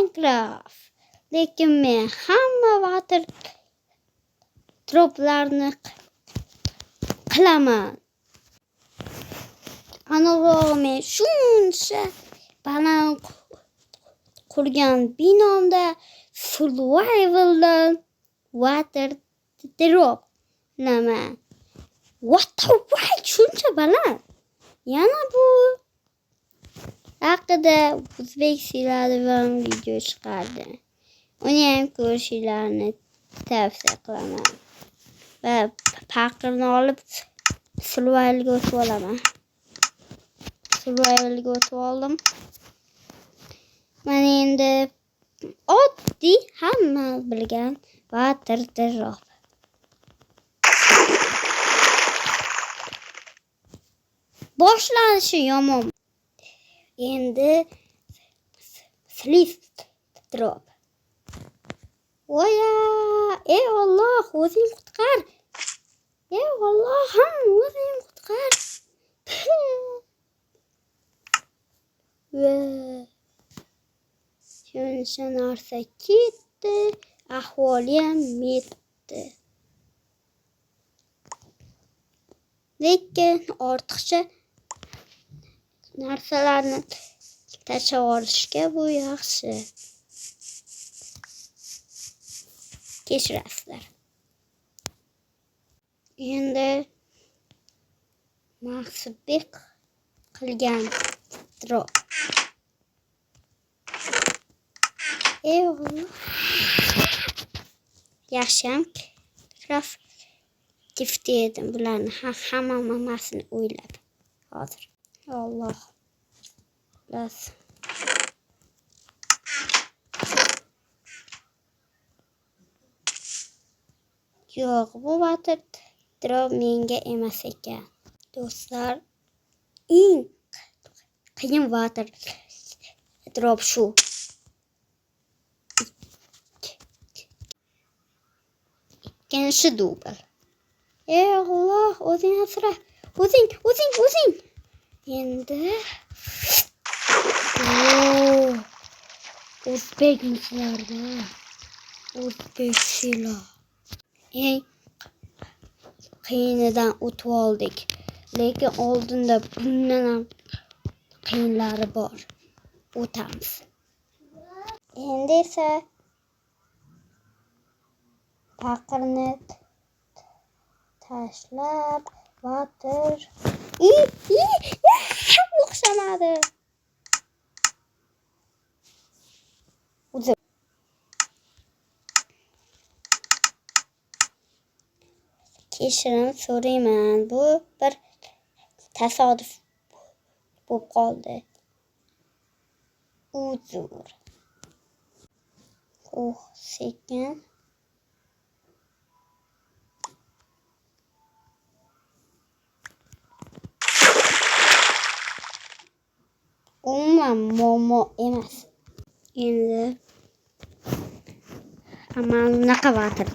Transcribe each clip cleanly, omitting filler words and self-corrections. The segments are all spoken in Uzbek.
Minecraft. Lekin men hamma water droplarni qilaman. Aniqrog'i men shuncha baland qurgan binomda survivaldan water drop qilaman. What the fuck, shuncha baland. Yana bu haqida o'zbek serialidan video chiqardi. Uni ham ko'rishingizni tavsiya qilaman. Va paqirni olib survivalga o'tib olaman. Survivalga o'tib oldim. Mana endi oddiy hamma bilgan water drop. Boshlanishi yomon. Endi flip drop. Voya, ey Alloh, o'zing qutqar. Ey Allohim, o'zing qutqar. Va shuncha narsa ketdi, ahvoli ham yetdi. Lekin ortiqcha narsalarni tashlab olishga bu yaxshi. Kechirasizlar. Endi Maqsudbek qilgan drop. Yaxshiyam kreativ edim bularni hammasini o'ylab. Hozir. Alloh. Bas. Yo'q, bu water drop menga emas ekan. Do'stlar, eng qiyin water drop shu. Ikkinchi dubl. Ey Alloh, o'zing asra. O'zing. Endi o'zbeklarda. O'zbek silo. Eng qiyinidan o'tib oldik. Lekin oldinda bundan ham qiyinlari bor. O'tamiz. Endi esa paqirni tashlab water o'xshamadi. Kechirim so'rayman. Bu bir tasodif bo'lib qoldi. Uzr. Sekin. Umuman muammo emas. Endi amalnaqa water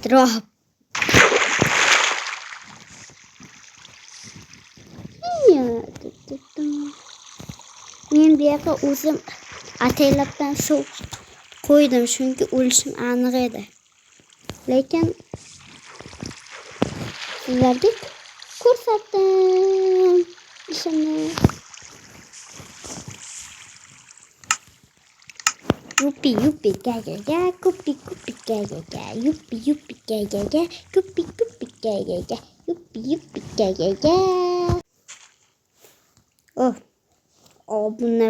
drop. Men bu yerga o'zim ataylabdan suv qo'ydim, chunki o'lishim aniq edi. Lekin sizlarga ko'rsatdim ishimni. Yuppi ga kuppi ga yuppi ga kuppi ga yuppi ga. Obuna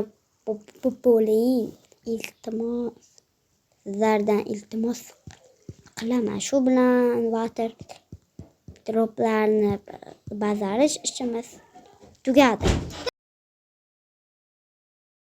bo'ling, iltimos. Sizlardan iltimos qilaman. Shu bilan water droplarni bajarish ishimiz tugadi.